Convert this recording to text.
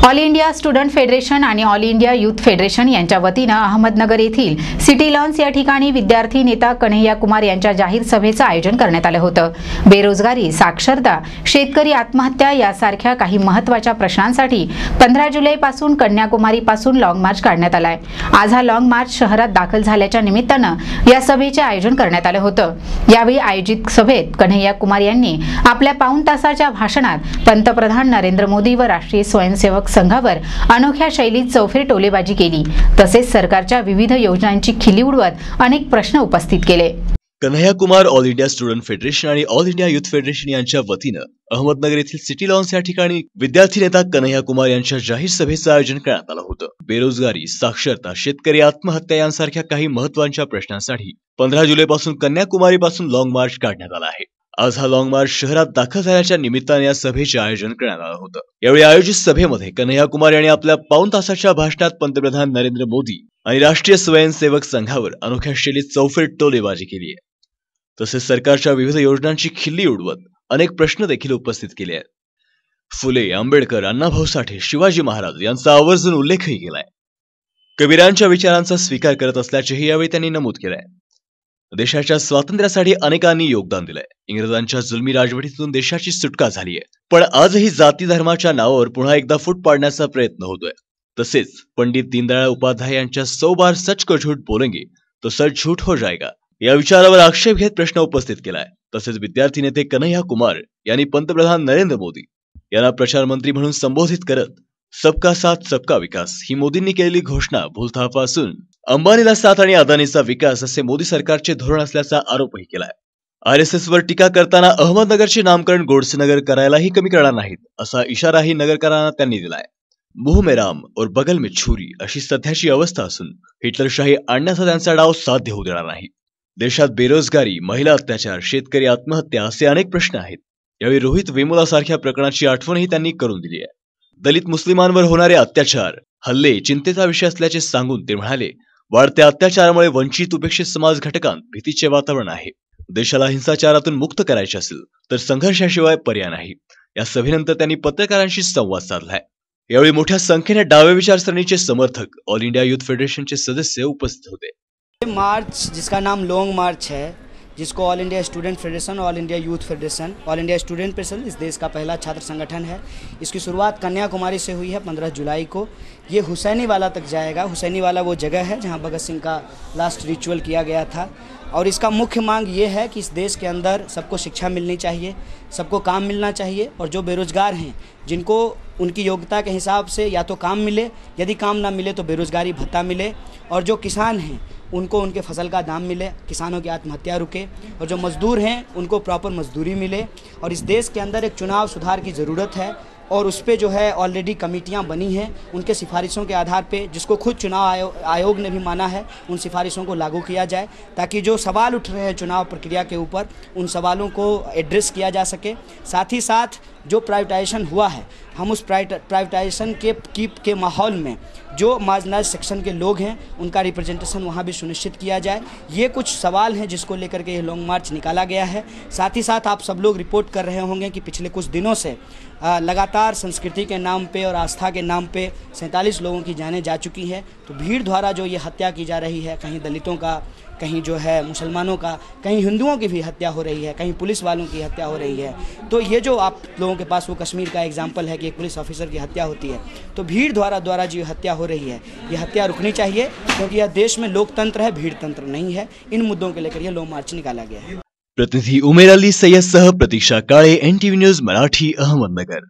All India student federation आणि all India youth federation यांच्या वतीने अहमदनगर येथील सिटी लॉन्स या ठिकाणी विद्यार्थी नेता कन्हैया कुमार यांच्या जाहीर सभेचं आयोजन करण्यात आलं होतं। बेरोजगारी, साक्षरता, शेतकरी आत्महत्या यासारख्या काही महत्त्वाच्या प्रश्नांसाठी 15 जुलैपासून कन्याकुमारीपासून लॉंग मार्च काढण्यात आलाय। आज हा लॉंग मार्च शहरात दाखल झाल्याच्या निमित्ताने या सभेचे आयोजन करण्यात आलं होतं। यावेळी आयोजित सभेत कन्हैया कुमार यांनी आपल्या पाऊण तासाच्या भाषणात पंतप्रधान नरेंद्र मोदी व राष्ट्रीय स्वयंसेवक संघावर अनोख्या शैलीत चौफेर टोलेबाजी केली, तसेच सरकारच्या विविध योजनांची खिल्ली उडवत अनेक प्रश्न उपस्थित केले। Kanhaiya Kumar all India student federation आणि ऑल इंडिया यूथ फेडरेशन यांच्या वतीने अहमदनगर येथील सिटी लॉन्स या ठिकाणी विद्यार्थी नेता कन्हैया कुमार यांच्या जाहीर सभेचं आयोजन करण्यात आलं होतं। बेरोजगारी, साक्षरता, शेतकरी आत्महत्या यांसारख्या काही महत्त्वाच्या प्रश्नांसाठी 15 जुलैपासून कन्याकुमारीपासून लॉंग मार्च काढण्यात आला आहे। आज हा लॉंग मार्च शहरात दाखल झाल्याच्या निमित्ताने या सभेचे आयोजन करण्यात आलं होतं। यावेळी आयोजित सभेमध्ये कन्हैया कुमार यांनी आपल्या पाऊण तासाच्या भाषणात पंतप्रधान नरेंद्र मोदी आणि राष्ट्रीय स्वयंसेवक संघावर अनोख्या शैलीत चौफेर टोलेबाजी केली आहे, तसेच सरकारच्या विविध योजनांची खिल्ली उडवत अनेक प्रश्न देखील उपस्थित केले आहेत। फुले, आंबेडकर, अण्णाभाऊ साठे, शिवाजी महाराज यांचा आवर्जून उल्लेखही केलाय। कबीरांच्या विचारांचा स्वीकार करत असल्याचेही यावेळी त्यांनी नमूद केलंय। देशाच्या स्वातंत्र्यासाठी अनेकांनी योगदान दिलंय। इंग्रजांच्या जुलमी राजवटीतून देशाची सुटका झाली आहे, पण आजही जाती धर्माच्या नावावर पुन्हा एकदा फूट पाडण्याचा प्रयत्न होतोय। तसेच पंडित दीनदयाळ उपाध्याय यांच्या 100 बार सच को झूठ बोलेंगे तो सच झूठ हो जाएगा या विचारावर आक्षेप घेत प्रश्न उपस्थित केलाय। तसेच विद्यार्थी नेते कन्हैया कुमार यांनी पंतप्रधान नरेंद्र मोदी यांना प्रचार मंत्री म्हणून संबोधित करत सबका साथ सबका विकास ही मोदींनी केलेली घोषणा भूलथापा असून अंबानीला साथ आणि अदानीचा विकास असे मोदी सरकारचे धोरण असल्याचा आरोपही केलाय। RSS वर टीका करताना अहमदनगरचे नामकरण गोडसेनगर करायलाही कमी करणार नाहीत असा इशाराही नगरकरांना त्यांनी दिलाय। मुंह में राम और बगल में छुरी अशी सध्याची अवस्था असून हिटलरशाही आणण्याचा त्यांचा डाव साध्य होऊ देणार नाही। देशात बेरोजगारी, महिला अत्याचार, शेतकरी आत्महत्या असे अनेक प्रश्न आहेत। यावेळी रोहित वेमुलासारख्या प्रकरणाची आठवणही त्यांनी करून दिली आहे। दलित मुस्लिमांवर होणारे अत्याचार, हल्ले चिंतेचा विषय असल्याचे सांगून ते म्हणाले, वाढत्या अत्याचारामुळे वंचित उपेक्षित समाज घटकांत भीतीचे वातावरण आहे। देशाला हिंसाचारातून मुक्त करायचे असेल तर संघर्षाशिवाय पर्याय नाही। या सभेनंतर त्यांनी पत्रकारांशी संवाद साधलाय। यावेळी मोठ्या संख्येने डावे विचारसरणीचे समर्थक ऑल इंडिया यूथ फेडरेशनचे सदस्य उपस्थित होते। मार्च जिसका नाम लॉन्ग मार्च है, जिसको all India student federation, all India youth federation, all India student federation इस देश का पहला छात्र संगठन है। इसकी शुरुआत कन्याकुमारी से हुई है 15 जुलाई को। ये हुसैनीवाला तक जाएगा। हुसैनीवाला वो जगह है जहां भगत सिंह का लास्ट रिचुअल किया गया था। और इसका मुख्य मांग ये है कि इस देश के अंदर सबको शिक्षा मिलनी चाहिए, सबको काम मिलना चाहिए, और जो बेरोजगार हैं जिनको उनकी योग्यता के हिसाब से या तो काम मिले, यदि काम ना मिले तो बेरोजगारी भत्ता मिले, और जो किसान हैं उनको उनके फसल का दाम मिले, किसानों की आत्महत्या रुके, और जो मज़दूर हैं उनको प्रॉपर मजदूरी मिले। और इस देश के अंदर एक चुनाव सुधार की ज़रूरत है, और उस पर जो है ऑलरेडी कमेटियां बनी हैं। उनके सिफारिशों के आधार पे, जिसको खुद चुनाव आयोग ने भी माना है, उन सिफारिशों को लागू किया जाए, ताकि जो सवाल उठ रहे हैं चुनाव प्रक्रिया के ऊपर उन सवालों को एड्रेस किया जा सके। साथ ही साथ जो प्राइवेटाइजेशन हुआ है, हम उस प्राइवेटाइजेशन के माहौल में जो मार्जिनलाइज सेक्शन के लोग हैं उनका रिप्रेजेंटेशन वहाँ भी सुनिश्चित किया जाए। ये कुछ सवाल हैं जिसको लेकर के ये लॉन्ग मार्च निकाला गया है। साथ ही साथ आप सब लोग रिपोर्ट कर रहे होंगे कि पिछले कुछ दिनों से लगातार संस्कृति के नाम पे और आस्था के नाम पे 47 लोगों की जानें जा चुकी हैं। तो भीड़ द्वारा जो ये हत्या की जा रही है, कहीं दलितों का, कहीं जो है मुसलमानों का, कहीं हिंदुओं की भी हत्या हो रही है, कहीं पुलिस वालों की हत्या हो रही है। तो ये जो आप लोगों के पास वो कश्मीर का एग्जाम्पल है कि एक पुलिस ऑफिसर की हत्या होती है, तो भीड़ द्वारा जो हत्या हो रही है, ये हत्या रुकनी चाहिए, क्योंकि यह देश में लोकतंत्र है, भीड़ तंत्र नहीं है। इन मुद्दों के लेकर यह लॉन्ग मार्च निकाला गया है। प्रतिनिधी उमेर अली सय्यद सह प्रतीक्षा काळे, NTV न्यूज मराठी, अहमदनगर।